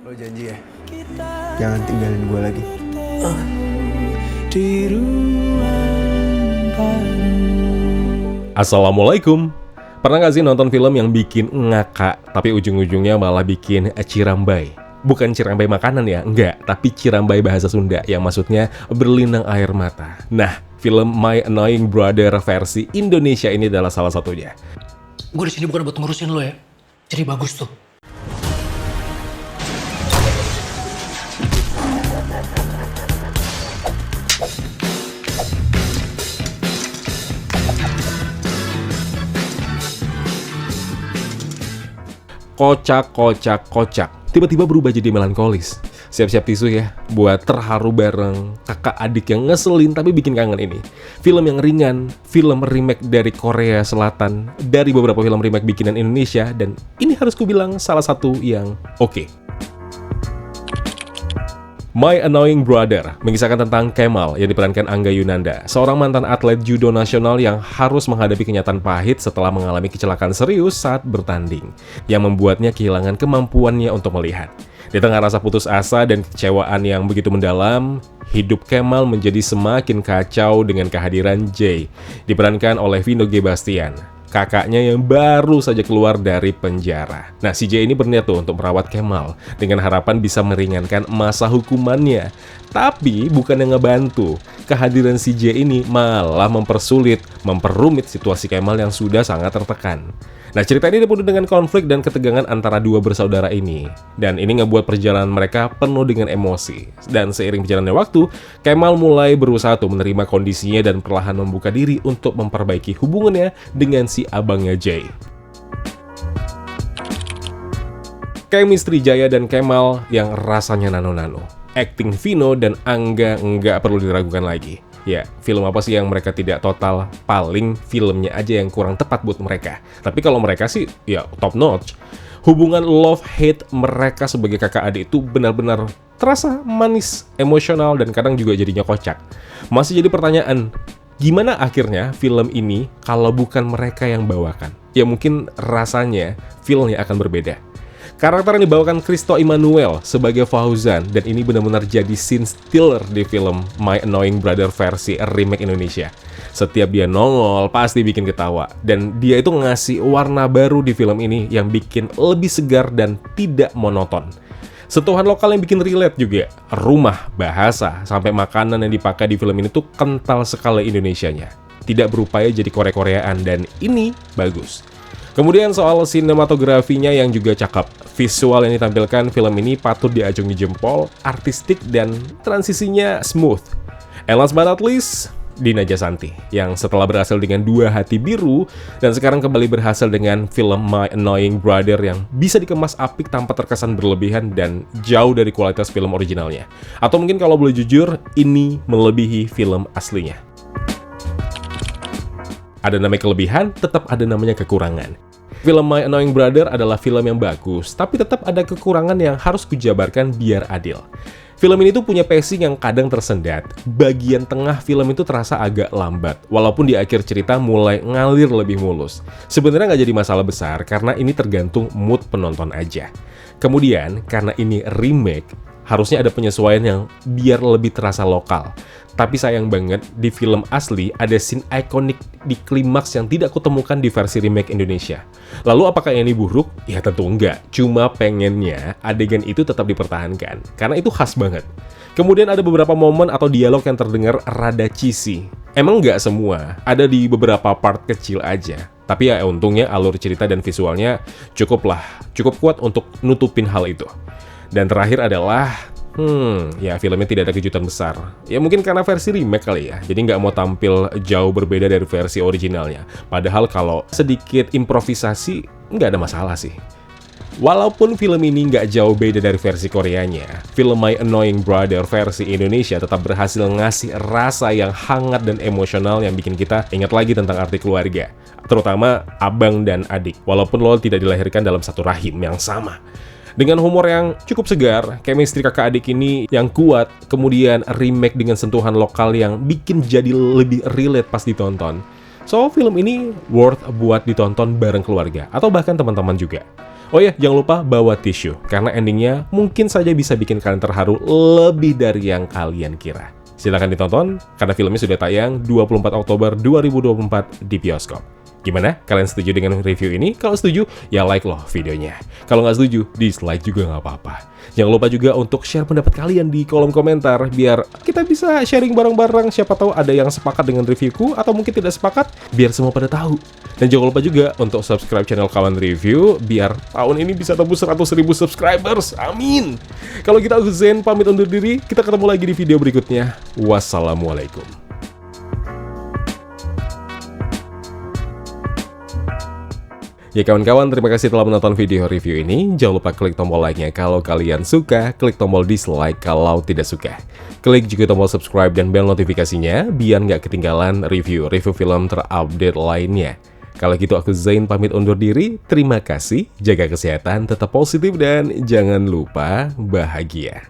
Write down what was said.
Lo janji ya, jangan tinggalin gue lagi. Assalamualaikum. Pernah gak sih nonton film yang bikin ngakak, tapi ujung-ujungnya malah bikin cirambai? Bukan cirambai makanan ya, enggak, tapi cirambai bahasa Sunda yang maksudnya berlinang air mata. Nah, film My Annoying Brother versi Indonesia ini adalah salah satunya. Gue di sini bukan buat ngurusin lo ya, jadi bagus tuh. Kocak. Tiba-tiba berubah jadi melankolis. Siap-siap tisu ya, buat terharu bareng kakak adik yang ngeselin tapi bikin kangen ini. Film yang ringan, film remake dari Korea Selatan, dari beberapa film remake bikinan Indonesia, dan ini harus kubilang salah satu yang oke. My Annoying Brother mengisahkan tentang Kemal yang diperankan Angga Yunanda, seorang mantan atlet judo nasional yang harus menghadapi kenyataan pahit setelah mengalami kecelakaan serius saat bertanding, yang membuatnya kehilangan kemampuannya untuk melihat. Di tengah rasa putus asa dan kecewaan yang begitu mendalam, hidup Kemal menjadi semakin kacau dengan kehadiran Jay, diperankan oleh Vino G. Bastian, kakaknya yang baru saja keluar dari penjara. Nah, si Jay ini berniat tuh untuk merawat Kemal dengan harapan bisa meringankan masa hukumannya. Tapi bukan yang ngebantu. Kehadiran si Jay ini malah memperumit situasi Kemal yang sudah sangat tertekan. Nah, cerita ini dipenuhi dengan konflik dan ketegangan antara dua bersaudara ini. Dan ini ngebuat perjalanan mereka penuh dengan emosi. Dan seiring berjalannya waktu, Kemal mulai berusaha tuh menerima kondisinya dan perlahan membuka diri untuk memperbaiki hubungannya dengan si abangnya Jay. Chemistry Jaya dan Kemal yang rasanya nano-nano. Acting Vino dan Angga nggak perlu diragukan lagi. Ya, film apa sih yang mereka tidak total? Paling filmnya aja yang kurang tepat buat mereka. Tapi kalau mereka sih, ya top notch. Hubungan love-hate mereka sebagai kakak adik itu benar-benar terasa manis, emosional, dan kadang juga jadinya kocak. Masih jadi pertanyaan, gimana akhirnya film ini kalau bukan mereka yang bawakan? Ya mungkin rasanya filmnya akan berbeda. Karakter yang dibawakan Christo Emmanuel sebagai Fauzan, dan ini benar-benar jadi scene stealer di film My Annoying Brother versi remake Indonesia. Setiap dia nongol pasti bikin ketawa, dan dia itu ngasih warna baru di film ini yang bikin lebih segar dan tidak monoton. Sentuhan lokal yang bikin relate juga. Rumah, bahasa, sampai makanan yang dipakai di film ini tuh kental sekali Indonesianya. Tidak berupaya jadi Korea-Koreaan, dan ini bagus. Kemudian soal sinematografinya yang juga cakep. Visual yang ditampilkan film ini patut diacungi jempol, artistik, dan transisinya smooth. And last but not least, Dina Jasanti, yang setelah berhasil dengan Dua Hati Biru, dan sekarang kembali berhasil dengan film My Annoying Brother yang bisa dikemas apik tanpa terkesan berlebihan dan jauh dari kualitas film originalnya. Atau mungkin kalau boleh jujur, ini melebihi film aslinya. Ada namanya kelebihan, tetap ada namanya kekurangan. Film My Annoying Brother adalah film yang bagus, tapi tetap ada kekurangan yang harus kujabarkan biar adil. Film ini tuh punya pacing yang kadang tersendat. Bagian tengah film itu terasa agak lambat, walaupun di akhir cerita mulai ngalir lebih mulus. Sebenarnya nggak jadi masalah besar, karena ini tergantung mood penonton aja. Kemudian, karena ini remake, harusnya ada penyesuaian yang biar lebih terasa lokal. Tapi sayang banget, di film asli ada scene ikonik di klimaks yang tidak kutemukan di versi remake Indonesia. Lalu apakah ini buruk? Ya tentu enggak. Cuma pengennya adegan itu tetap dipertahankan, karena itu khas banget. Kemudian ada beberapa momen atau dialog yang terdengar rada cheesy. Emang nggak semua, ada di beberapa part kecil aja. Tapi ya untungnya alur cerita dan visualnya cukup kuat untuk nutupin hal itu. Dan terakhir adalah, ya filmnya tidak ada kejutan besar. Ya mungkin karena versi remake kali ya, jadi nggak mau tampil jauh berbeda dari versi originalnya. Padahal kalau sedikit improvisasi, nggak ada masalah sih. Walaupun film ini nggak jauh beda dari versi Koreanya, film My Annoying Brother versi Indonesia tetap berhasil ngasih rasa yang hangat dan emosional yang bikin kita ingat lagi tentang arti keluarga. Terutama abang dan adik, walaupun lo tidak dilahirkan dalam satu rahim yang sama. Dengan humor yang cukup segar, chemistry kakak adik ini yang kuat, kemudian remake dengan sentuhan lokal yang bikin jadi lebih relate pas ditonton. So, film ini worth buat ditonton bareng keluarga, atau bahkan teman-teman juga. Oh ya, jangan lupa bawa tisu, karena endingnya mungkin saja bisa bikin kalian terharu lebih dari yang kalian kira. Silahkan ditonton, karena filmnya sudah tayang 24 Oktober 2024 di bioskop. Gimana? Kalian setuju dengan review ini? Kalau setuju, ya like loh videonya. Kalau nggak setuju, dislike juga nggak apa-apa. Jangan lupa juga untuk share pendapat kalian di kolom komentar, biar kita bisa sharing bareng-bareng. Siapa tahu ada yang sepakat dengan reviewku, atau mungkin tidak sepakat, biar semua pada tahu. Dan jangan lupa juga untuk subscribe channel Kawan Review, biar tahun ini bisa tembus 100.000 subscribers. Amin! Kalau gitu, aku Zen, pamit undur diri. Kita ketemu lagi di video berikutnya. Wassalamualaikum. Ya kawan-kawan, terima kasih telah menonton video review ini. Jangan lupa klik tombol like-nya kalau kalian suka, klik tombol dislike kalau tidak suka. Klik juga tombol subscribe dan bell notifikasinya, biar nggak ketinggalan review film terupdate lainnya. Kalau gitu aku Zain pamit undur diri, terima kasih, jaga kesehatan, tetap positif, dan jangan lupa bahagia.